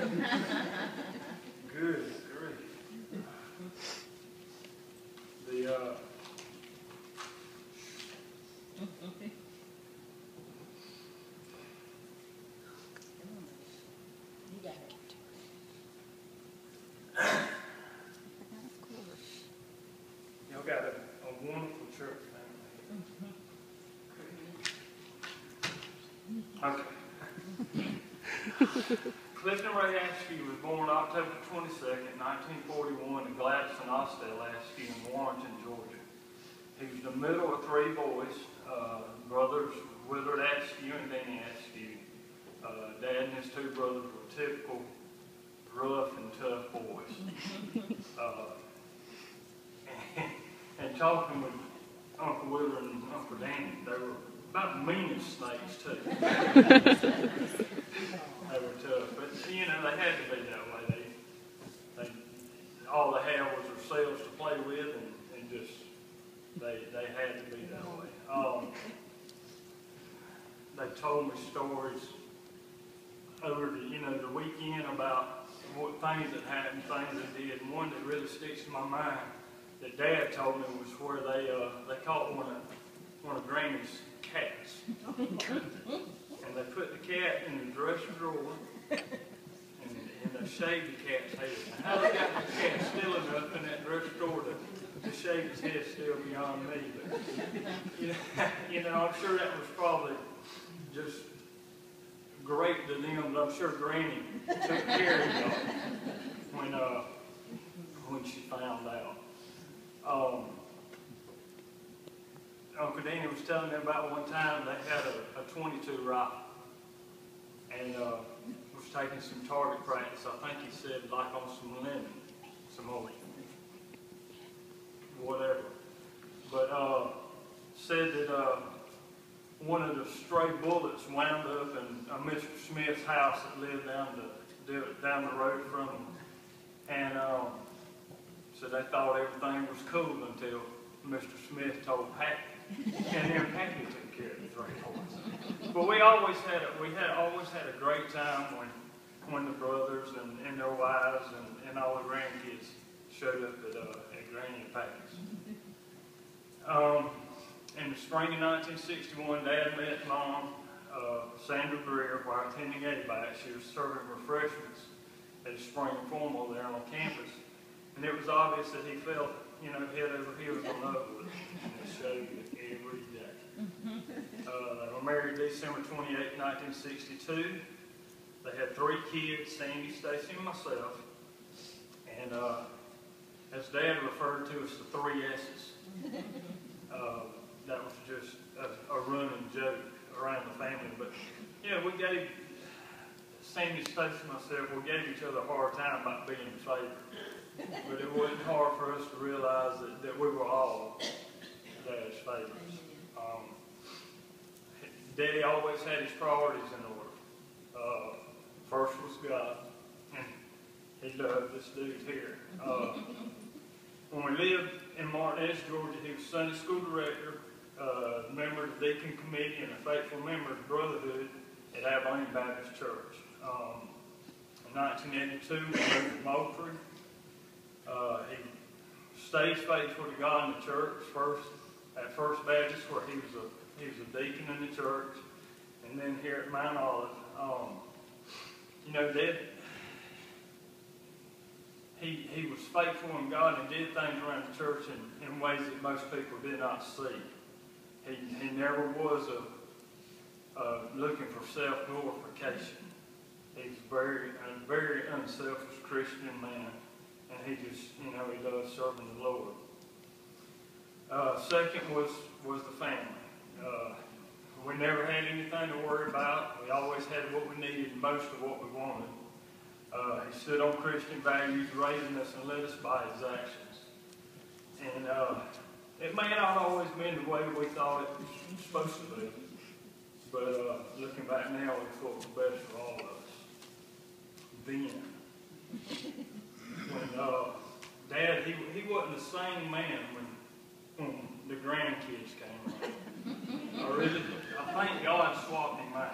Good grief. The y'all got a wonderful church family. Okay. Clifton Ray Askew was born October 22nd, 1941 in Gladstone Austell Askew in Warrenton, Georgia. He was the middle of three boys, brothers Willard Askew and Danny Askew. Dad and his two brothers were typical rough and tough boys. And talking with Uncle Willard and Uncle Danny, they were about the meanest snakes too. They were tough, but you know they had to be that way. They all they had was themselves to play with, and just they had to be that way. They told me stories over the weekend about what things that happened, things they did, and one that really sticks in my mind that Dad told me was where they caught one of Granny's cats. And they put the cat in the dresser drawer, and they shaved the cat's head. Now, how they got the cat still enough in that dresser drawer to shave his head still beyond me. But, I'm sure that was probably just great to them, but I'm sure Granny took care of y'all when she found out. Uncle Danny was telling me about one time they had a 22 rifle and was taking some target practice. I think he said like on some lemon, some old whatever. But said that one of the stray bullets wound up in Mr. Smith's house that lived down the road from him. And so they thought everything was cool until Mr. Smith told Pappy. And then Pappy took care of the three boys. But we always had a great time when the brothers and their wives and all the grandkids showed up at Granny and Pappy's. In the spring of 1961, Dad met Mom, Sandra Greer, while attending ABAC. She was serving refreshments at a spring formal there on campus. And it was obvious that he felt, head over heels in love with it. And it showed every day. They were married December 28, 1962. They had 3 kids, Sandy, Stacy, and myself. And as Dad referred to us, the 3 S's. That was just a running joke around the family. But, we gave Sandy, Stacy, and myself, we gave each other a hard time about being the favorite. But it wasn't hard for us to realize that we were all Dad's favorites. Daddy always had his priorities in order. First was God, and he loved this dude here. When we lived in Martinez, Georgia, he was Sunday school director, member of the Deacon Committee, and a faithful member of the Brotherhood at Abilene Baptist Church. In 1982, we moved to Moultrie. He stayed faithful to God in the church, at First Baptist, where he was a deacon in the church, and then here at Mount Olive. He was faithful in God and did things around the church in ways that most people did not see. He never was looking for self-glorification. He's a very unselfish Christian man. And he just, he loves serving the Lord. Second was the family. We never had anything to worry about. We always had what we needed and most of what we wanted. He stood on Christian values, raising us and led us by his actions. And it may not always been the way we thought it was supposed to be. But looking back now, we thought it was best for all of us. Then, when Dad, he wasn't the same man when the grandkids came around. I thank God swapped him out.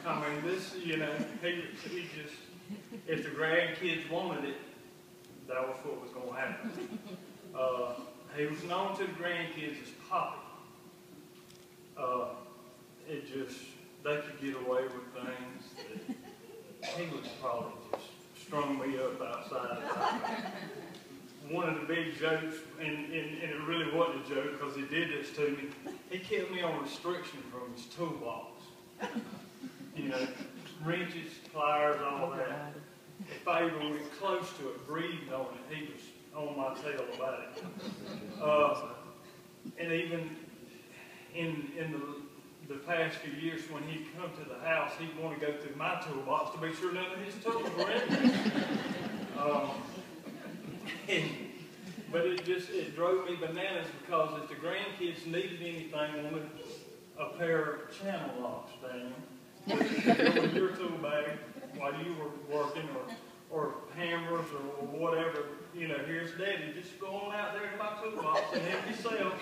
I mean, this, You know, he just, if the grandkids wanted it, that was what was going to happen. He was known to the grandkids as Poppie. It just, they could get away with things that he was probably just strung me up outside of time. One of the big jokes, and it really wasn't a joke because he did this to me, he kept me on restriction from his toolbox. You know, wrenches, pliers, all that. If I even went close to it, breathed on it, he was on my tail about it. And even in the past few years, when he'd come to the house, he'd want to go through my toolbox to be sure none of his tools were in there. But it drove me bananas because if the grandkids needed anything, wanted a pair of channel locks, Daniel, to go in your tool bag while you were working, or hammers or whatever, you know, here's Daddy, just go on out there to my toolbox and help yourself.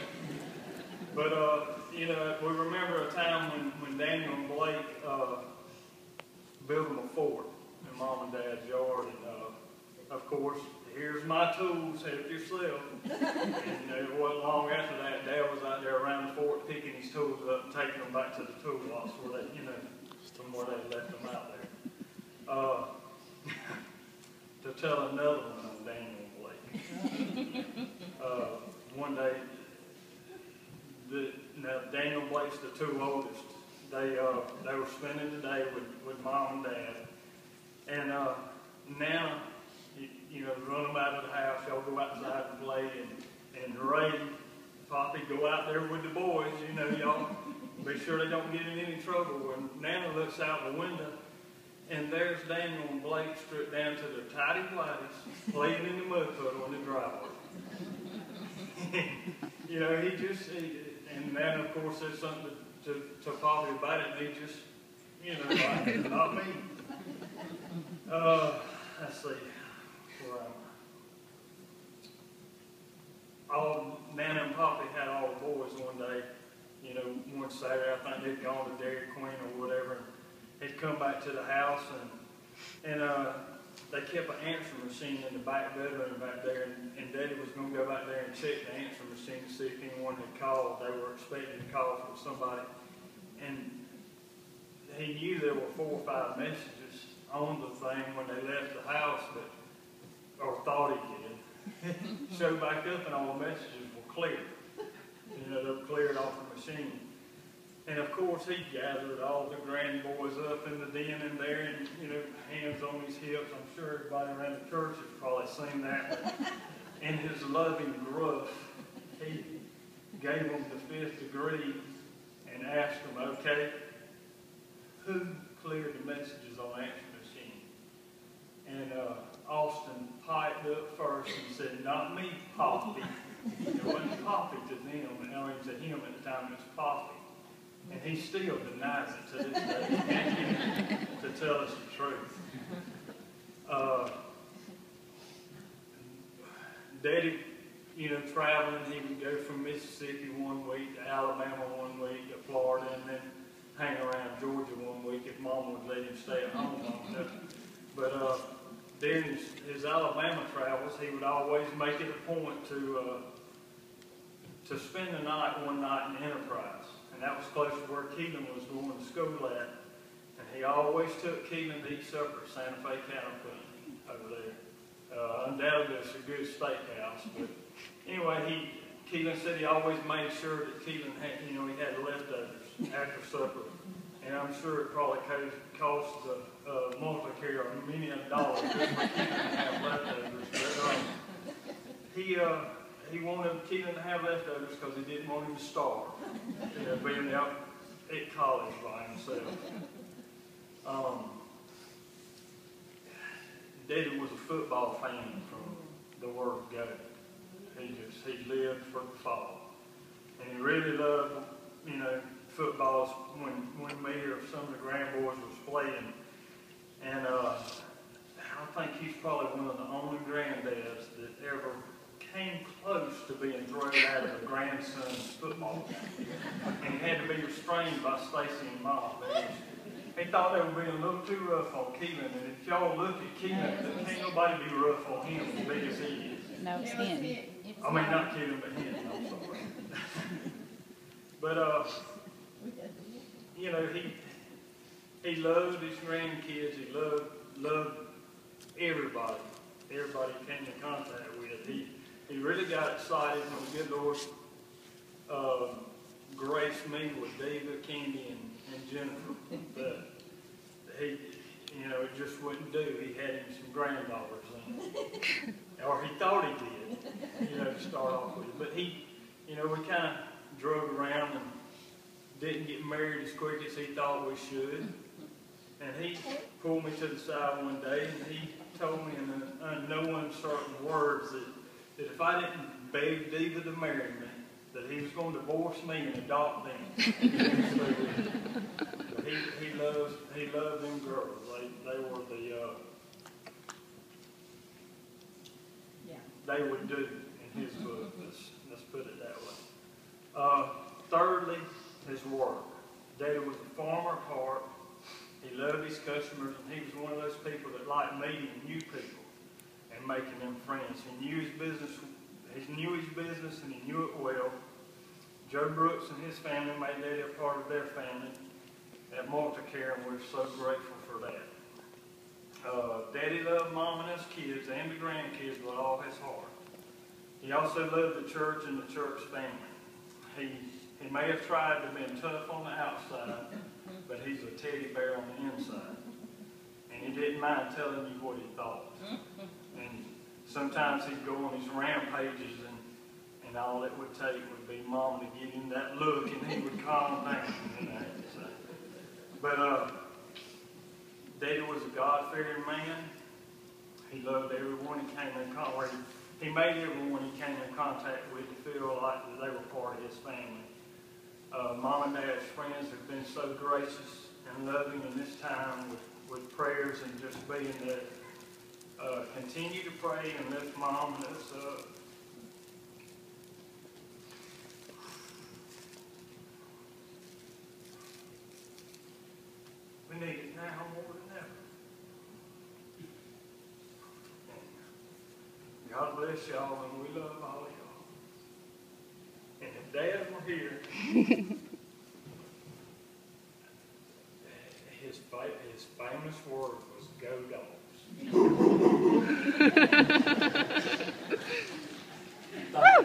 But, you know, we remember a time when Daniel and Blake built them a fort in Mom and Dad's yard. And, of course, here's my tools, help yourself. And it wasn't long after that, Dad was out there around the fort picking his tools up and taking them back to the toolbox where they, you know, from where they left them out there. To tell another one on Daniel and Blake. One day, now Daniel and Blake's the two oldest. They were spending the day with Mom and Dad, and Nana, you know, run them out of the house. Y'all go outside and play, and Ray, Poppie go out there with the boys. You know, y'all be sure they don't get in any trouble. And Nana looks out the window, and there's Daniel and Blake stripped down to their tidy whities, playing in the mud puddle in the driveway. You know, and Nana, of course, said something to Poppie about it, and he just, you know, like, not me. Let's see. Where am I? Nana and Poppie had all the boys one day, you know, one Saturday. I think they'd gone to Dairy Queen or whatever. They'd come back to the house, and they kept an answering machine in the back bedroom back there, and Daddy was going to go back there and check the answering machine to see if anyone had called. They were expecting a call from somebody, and he knew there were 4 or 5 messages on the thing when they left the house, or thought he did. Showed back up, and all the messages were clear. You know, they were cleared off the machine. And of course, he gathered all the grand boys up in the den in there, and, you know, hands on his hips. I'm sure everybody around the church has probably seen that. But in his loving gruff, he gave them the 5th degree and asked them, okay, who cleared the messages on the answering machine? And Austin piped up first and said, not me, Poppie. It wasn't Poppie to them, I mean, to him at the time, it was Poppie. And he still denies it to this day. He can't get him to tell us the truth. Daddy, you know, traveling, he would go from Mississippi one week to Alabama one week to Florida, and then hang around Georgia one week if Mom would let him stay at home long enough. But during his Alabama travels, he would always make it a point to spend the night one night in Enterprise. And that was close to where Keelan was going to school at. And he always took Keelan to eat supper at Santa Fe Cattle Company over there. Undoubtedly, it's a good steakhouse. But anyway, Keelan said he always made sure that Keelan had, you know, he had leftovers after supper. And I'm sure it probably cost the multiplier of many a dollar just for Keelan to have leftovers. But he wanted Keelan to have leftovers because he didn't want him to starve, you know, being out at college by himself. Daddy was a football fan from the word go. He lived for the fall. And he really loved, you know, footballs when me or some of the grandboys was playing. And I think he's probably one of the only granddads that ever came close to being thrown out of a grandson's football game. And he had to be restrained by Stacy and Mom. he thought they were being a little too rough on Keelan, and if y'all look at Keelan, can't nobody be rough on him as big as he is. No, it's him. I mean, not Keelan, but him, I'm sorry. But, you know, he loved his grandkids, he loved everybody he came in contact with. He really got excited when the good Lord graced me with David, Candy, and Jennifer. But he, you know, it just wouldn't do. He had him some granddaughters in. Or he thought he did, you know, to start off with. But he, you know, we kind of drug around and didn't get married as quick as he thought we should. And he pulled me to the side one day and he told me in unknown certain words that if I didn't beg Diva to marry me, that he was going to divorce me and adopt them. But he loved them girls. They were they would do in his book. Let's put it that way. Thirdly, his work. Daddy was a farmer at heart. He loved his customers, and he was one of those people that liked meeting new people and making them friends. He knew his business, and he knew it well. Joe Brooks and his family made Daddy a part of their family at Multicare, and we're so grateful for that. Daddy loved Mom and his kids and the grandkids with all his heart. He also loved the church and the church family. He may have tried to be tough on the outside, but he's a teddy bear on the inside. And he didn't mind telling you what he thought. And sometimes he'd go on his rampages and all it would take would be Mom to give him that look and he would calm down. You know, so. But Daddy was a God-fearing man. He loved everyone he came in contact with. He made everyone he came in contact with to feel like that they were part of his family. Mom and Dad's friends have been so gracious and loving in this time with prayers and just being there. Continue to pray and lift Mom and us up. We need it now more than ever. God bless y'all, and we love all of y'all. And if Dad were here, his famous word was "Go Dogs." Thank you.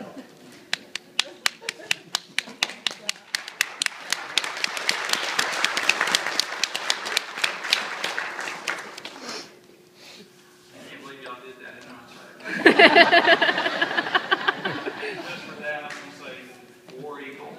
Just for that, I'm going to say 4 equal.